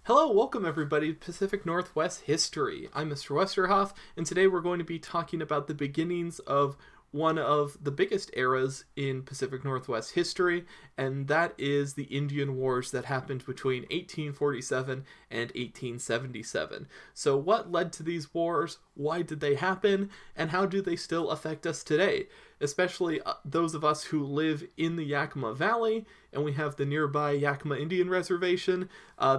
Hello, welcome everybody to Pacific Northwest History. I'm Mr. Westerhoff, and today we're going to be talking about the beginnings of one of the biggest eras in Pacific Northwest history, and that is the Indian Wars that happened between 1847 and 1877. So what led to these wars, why did they happen, and how do they still affect us today? Especially those of us who live in the Yakima Valley, and we have the nearby Yakima Indian Reservation.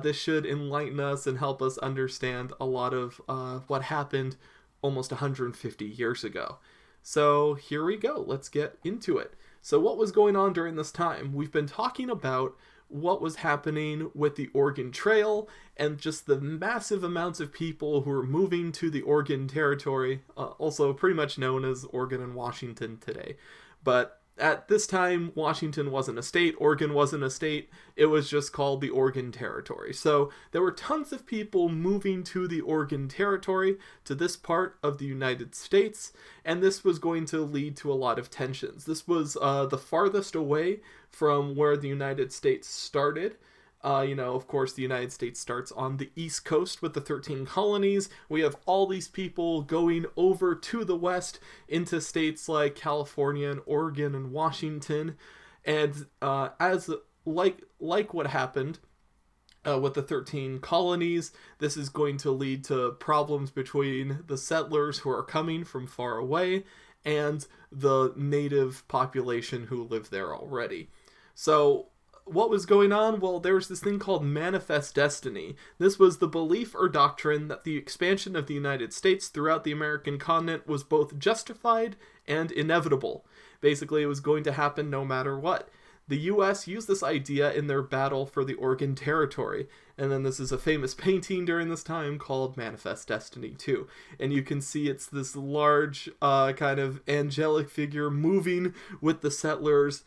This should enlighten us and help us understand a lot of what happened almost 150 years ago. So here we go, let's get into it. So what was going on during this time? We've been talking about what was happening with the Oregon Trail and just the massive amounts of people who were moving to the Oregon Territory, also pretty much known as Oregon and Washington today. But at this time, Washington wasn't a state, Oregon wasn't a state, it was just called the Oregon Territory. So there were tons of people moving to the Oregon Territory, to this part of the United States, and this was going to lead to a lot of tensions. This was the farthest away from where the United States started. Of course, the United States starts on the East Coast with the 13 colonies. We have all these people going over to the west into states like California and Oregon and Washington. And as like what happened with the 13 colonies, this is going to lead to problems between the settlers who are coming from far away and the native population who live there already. So what was going on? Well, there was this thing called manifest destiny. This was the belief or doctrine that the expansion of the United States throughout the American continent was both justified and inevitable. Basically, it was going to happen no matter what. The U.S. used this idea in their battle for the Oregon Territory, and then this is a famous painting during this time called Manifest Destiny 2. And you can see it's this large kind of angelic figure moving with the settlers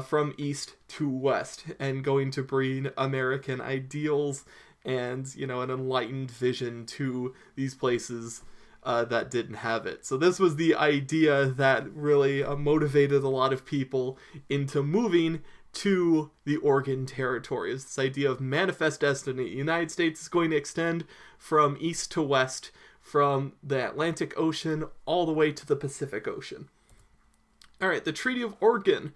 from east to west and going to bring American ideals and, an enlightened vision to these places that didn't have it. So this was the idea that really motivated a lot of people into moving to the Oregon Territory. It's this idea of manifest destiny. The United States is going to extend from east to west, from the Atlantic Ocean all the way to the Pacific Ocean. All right, the Treaty of Oregon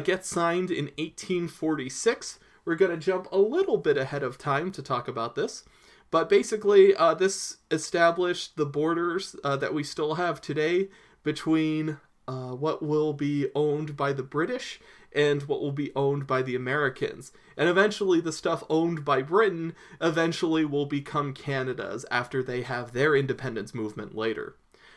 gets signed in 1846. We're going to jump a little bit ahead of time to talk about this. But basically, this established the borders that we still have today between what will be owned by the British and what will be owned by the Americans. And eventually, the stuff owned by Britain eventually will become Canada's after they have their independence movement later.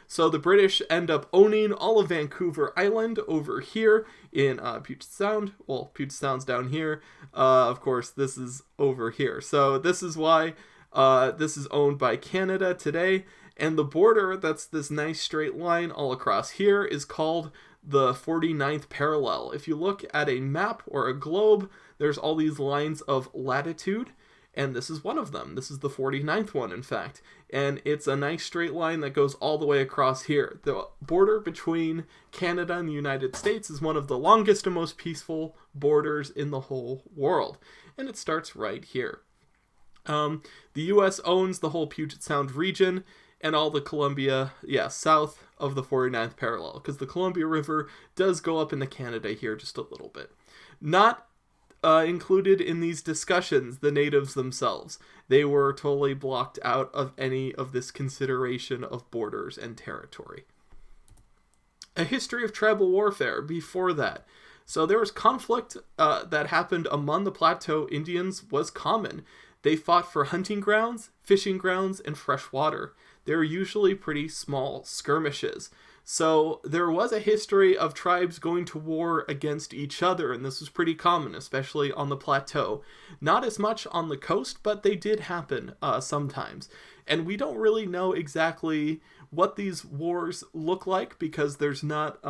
So the British end up owning all of Vancouver Island over here in Puget Sound. Well, Puget Sound's down here. Of course, this is over here. So this is why this is owned by Canada today. And the border, that's this nice straight line all across here, is called the 49th parallel. If you look at a map or a globe, there's all these lines of latitude. And this is one of them. This is the 49th one, in fact. And it's a nice straight line that goes all the way across here. The border between Canada and the United States is one of the longest and most peaceful borders in the whole world. And it starts right here. The U.S. owns the whole Puget Sound region and all the Columbia, south of the 49th parallel. Because the Columbia River does go up into Canada here just a little bit. Not included in these discussions, the natives themselves. They were totally blocked out of any of this consideration of borders and territory. A history of tribal warfare before that. So there was conflict that happened among the Plateau Indians was common. They fought for hunting grounds, fishing grounds, and fresh water. They were usually pretty small skirmishes. So there was a history of tribes going to war against each other, and this was pretty common, especially on the plateau. Not as much on the coast, but they did happen sometimes. And we don't really know exactly what these wars look like because there's not,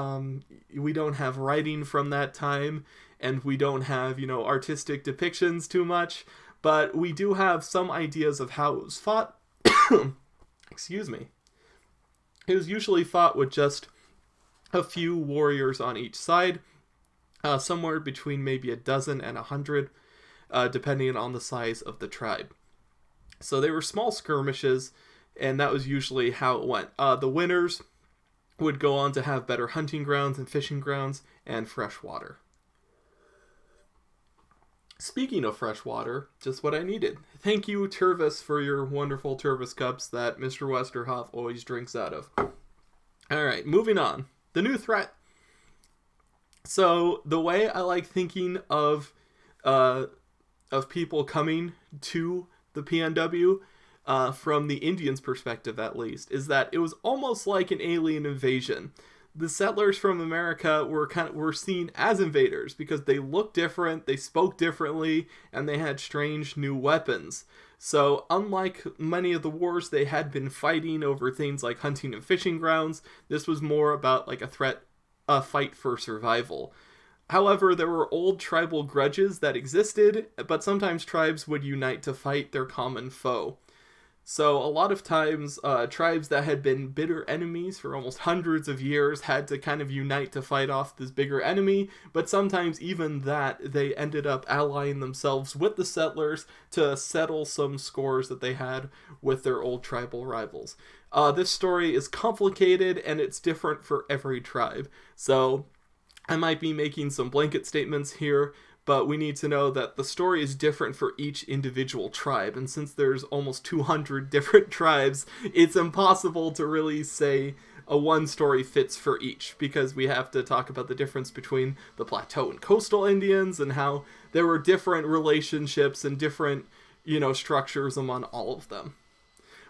we don't have writing from that time, and we don't have, artistic depictions too much, but we do have some ideas of how it was fought. Excuse me. It was usually fought with just a few warriors on each side, somewhere between maybe a dozen and 100, depending on the size of the tribe. So they were small skirmishes, and that was usually how it went. The winners would go on to have better hunting grounds and fishing grounds and fresh water. Speaking of fresh water, just what I needed. Thank you, Tervis, for your wonderful Tervis cups that Mr. Westerhoff always drinks out of. Alright, moving on. The new threat. So, the way I like thinking of people coming to the PNW, from the Indians' perspective at least, is that it was almost like an alien invasion. The settlers from America were seen as invaders because they looked different, they spoke differently, and they had strange new weapons. So, unlike many of the wars they had been fighting over things like hunting and fishing grounds, this was more about like a fight for survival. However, there were old tribal grudges that existed, but sometimes tribes would unite to fight their common foe. So a lot of times, tribes that had been bitter enemies for almost hundreds of years had to kind of unite to fight off this bigger enemy, but sometimes even that, they ended up allying themselves with the settlers to settle some scores that they had with their old tribal rivals. This story is complicated, and it's different for every tribe. So I might be making some blanket statements here, but we need to know that the story is different for each individual tribe, and since there's almost 200 different tribes, it's impossible to really say a one story fits for each, because we have to talk about the difference between the Plateau and Coastal Indians, and how there were different relationships and different, structures among all of them.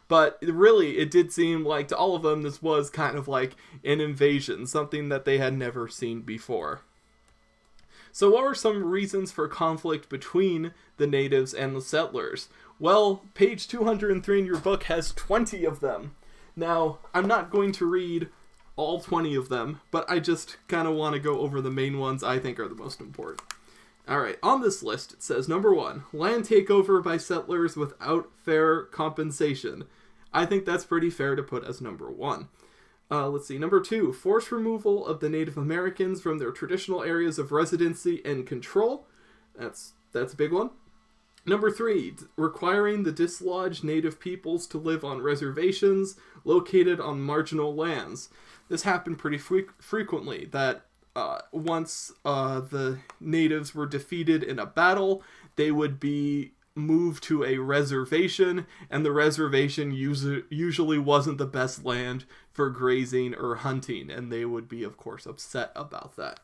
But really, it did seem like to all of them this was kind of like an invasion, something that they had never seen before. So what were some reasons for conflict between the natives and the settlers? Well, page 203 in your book has 20 of them. Now, I'm not going to read all 20 of them, but I just kind of want to go over the main ones I think are the most important. Alright, on this list it says, number 1, land takeover by settlers without fair compensation. I think that's pretty fair to put as number 1. Let's see. Number 2, forced removal of the Native Americans from their traditional areas of residency and control. That's a big one. Number 3, requiring the dislodged Native peoples to live on reservations located on marginal lands. This happened pretty frequently, that once the natives were defeated in a battle, they would be moved to a reservation, and the reservation usually wasn't the best land for grazing or hunting, and they would be, of course, upset about that.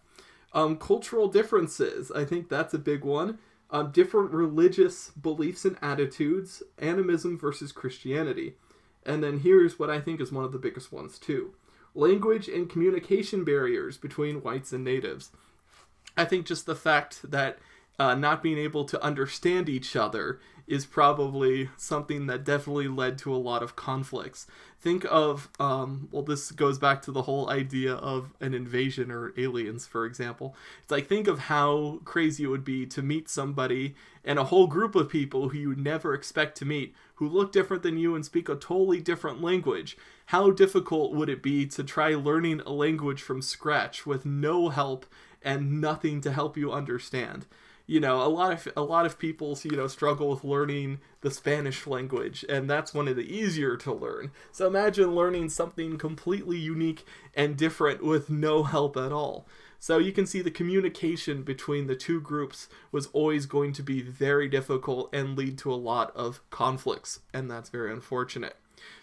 Cultural differences, I think that's a big one. Different religious beliefs and attitudes, animism versus Christianity. And then here's what I think is one of the biggest ones too. Language and communication barriers between whites and natives. I think just the fact that not being able to understand each other is probably something that definitely led to a lot of conflicts. Think of, this goes back to the whole idea of an invasion or aliens, for example. It's like, think of how crazy it would be to meet somebody and a whole group of people who you would never expect to meet, who look different than you and speak a totally different language. How difficult would it be to try learning a language from scratch with no help and nothing to help you understand? A lot of people, struggle with learning the Spanish language, and that's one of the easier to learn. So imagine learning something completely unique and different with no help at all. So you can see the communication between the two groups was always going to be very difficult and lead to a lot of conflicts, and that's very unfortunate.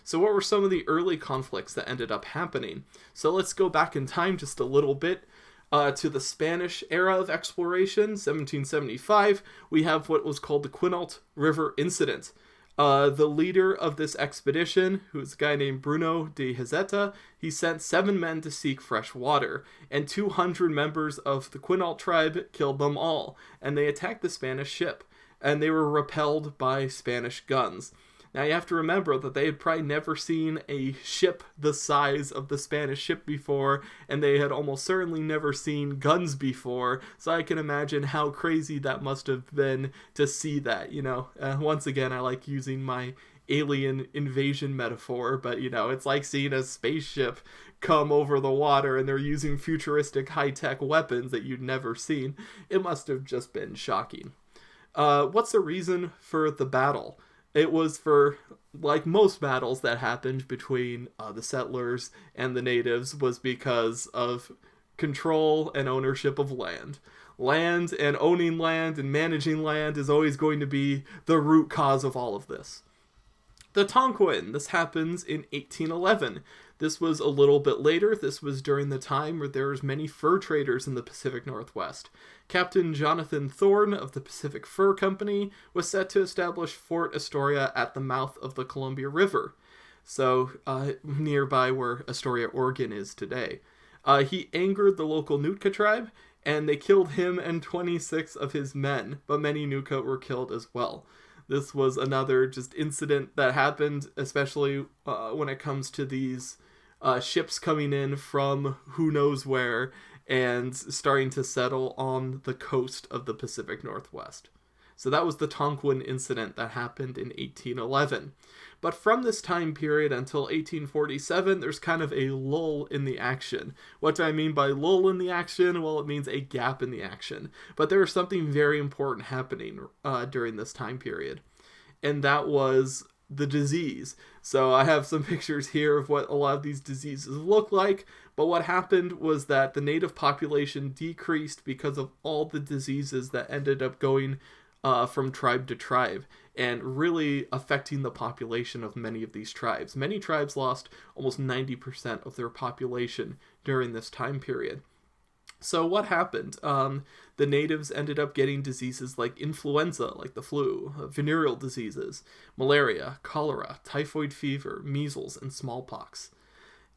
So what were some of the early conflicts that ended up happening? So let's go back in time just a little bit. To the Spanish era of exploration, 1775, we have what was called the QUINAULT River Incident. The leader of this expedition, who's a guy named Bruno de Hizeta, he sent 7 men to seek fresh water, and 200 members of the Quinault tribe killed them all, and they attacked the Spanish ship, and they were repelled by Spanish guns. Now you have to remember that they had probably never seen a ship the size of the Spanish ship before, and they had almost certainly never seen guns before, so I can imagine how crazy that must have been to see that, Once again, I like using my alien invasion metaphor, but, it's like seeing a spaceship come over the water and they're using futuristic high-tech weapons that you'd never seen. It must have just been shocking. What's the reason for the battle? It was for, like most battles that happened between the settlers and the natives, was because of control and ownership of land. Land and owning land and managing land is always going to be the root cause of all of this. The Tonquin. This happens in 1811. This was a little bit later. This was during the time where there was many fur traders in the Pacific Northwest. Captain Jonathan Thorne of the Pacific Fur Company was set to establish Fort Astoria at the mouth of the Columbia River, so nearby where Astoria, Oregon is today. He angered the local Nootka tribe, and they killed him and 26 of his men, but many Nootka were killed as well. This was another just incident that happened, especially when it comes to these ships coming in from who knows where and starting to settle on the coast of the Pacific Northwest. So that was the Tonquin incident that happened in 1811. But from this time period until 1847, there's kind of a lull in the action. What do I mean by lull in the action? Well, it means a gap in the action. But there was something very important happening during this time period, and that was the disease. So I have some pictures here of what a lot of these diseases look like, but what happened was that the native population decreased because of all the diseases that ended up going from tribe to tribe, and really affecting the population of many of these tribes. Many tribes lost almost 90% of their population during this time period. So what happened? The natives ended up getting diseases like influenza, like the flu, venereal diseases, malaria, cholera, typhoid fever, measles, and smallpox.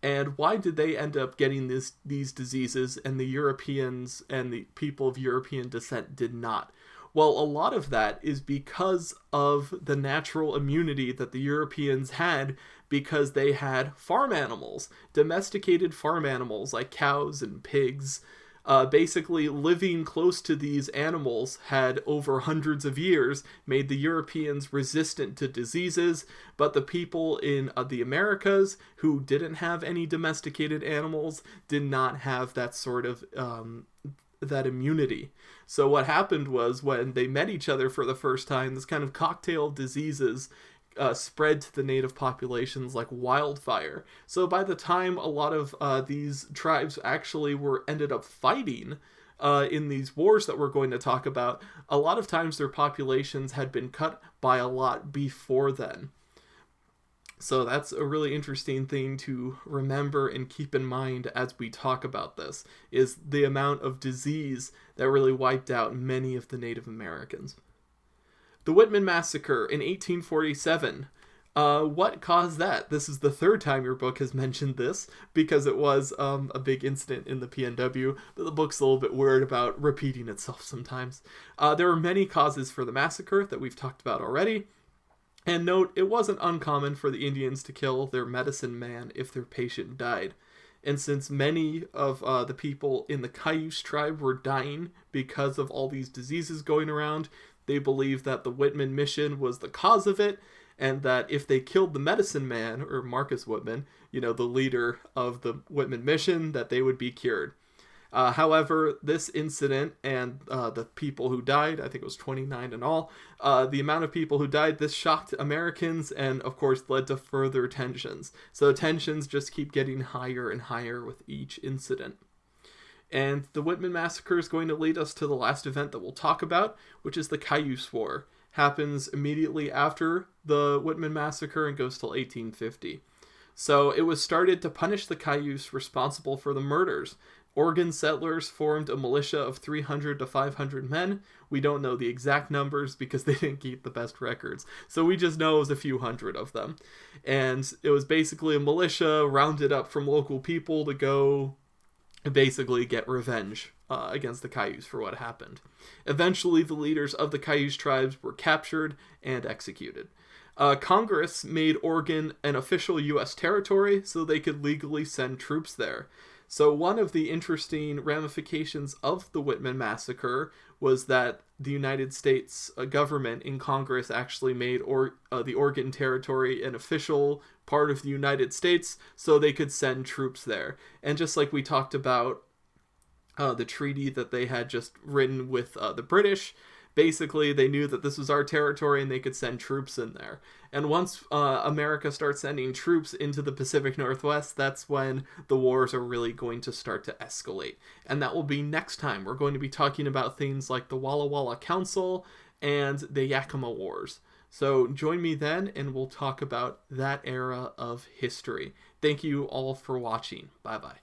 And why did they end up getting these diseases and the Europeans and the people of European descent did not? Well, a lot of that is because of the natural immunity that the Europeans had, because they had farm animals, domesticated farm animals like cows and pigs. Basically, living close to these animals had over hundreds of years made the Europeans resistant to diseases, but the people in the Americas who didn't have any domesticated animals did not have that sort of that immunity. So what happened was, when they met each other for the first time, this kind of cocktail of diseases spread to the native populations like wildfire. So by the time a lot of these tribes actually ended up fighting in these wars that we're going to talk about, a lot of times their populations had been cut by a lot before then. So that's a really interesting thing to remember and keep in mind as we talk about this, is the amount of disease that really wiped out many of the Native Americans. The Whitman Massacre in 1847. What caused that? This is the third time your book has mentioned this, because it was a big incident in the PNW, but the book's a little bit weird about repeating itself sometimes. There were many causes for the massacre that we've talked about already. And note, it wasn't uncommon for the Indians to kill their medicine man if their patient died. And since many of the people in the Cayuse tribe were dying because of all these diseases going around, they believed that the Whitman mission was the cause of it, and that if they killed the medicine man, or Marcus Whitman, the leader of the Whitman mission, that they would be cured. However, this incident and the people who died, I think it was 29 in all, the amount of people who died, this shocked Americans and, of course, led to further tensions. So tensions just keep getting higher and higher with each incident. And the Whitman Massacre is going to lead us to the last event that we'll talk about, which is the Cayuse War. Happens immediately after the Whitman Massacre and goes till 1850. So it was started to punish the Cayuse responsible for the murders. Oregon settlers formed a militia of 300 to 500 men. We don't know the exact numbers because they didn't keep the best records. So we just know it was a few hundred of them. And it was basically a militia rounded up from local people to go basically get revenge against the Cayuse for what happened. Eventually, the leaders of the Cayuse tribes were captured and executed. Congress made Oregon an official U.S. territory so they could legally send troops there. So one of the interesting ramifications of the Whitman Massacre was that the United States government in Congress actually made the Oregon Territory an official part of the United States so they could send troops there. And just like we talked about the treaty that they had just written with the British, Basically, they knew that this was our territory and they could send troops in there. And once America starts sending troops into the Pacific Northwest, that's when the wars are really going to start to escalate. And that will be next time. We're going to be talking about things like the Walla Walla Council and the Yakima Wars. So join me then, and we'll talk about that era of history. Thank you all for watching. Bye-bye.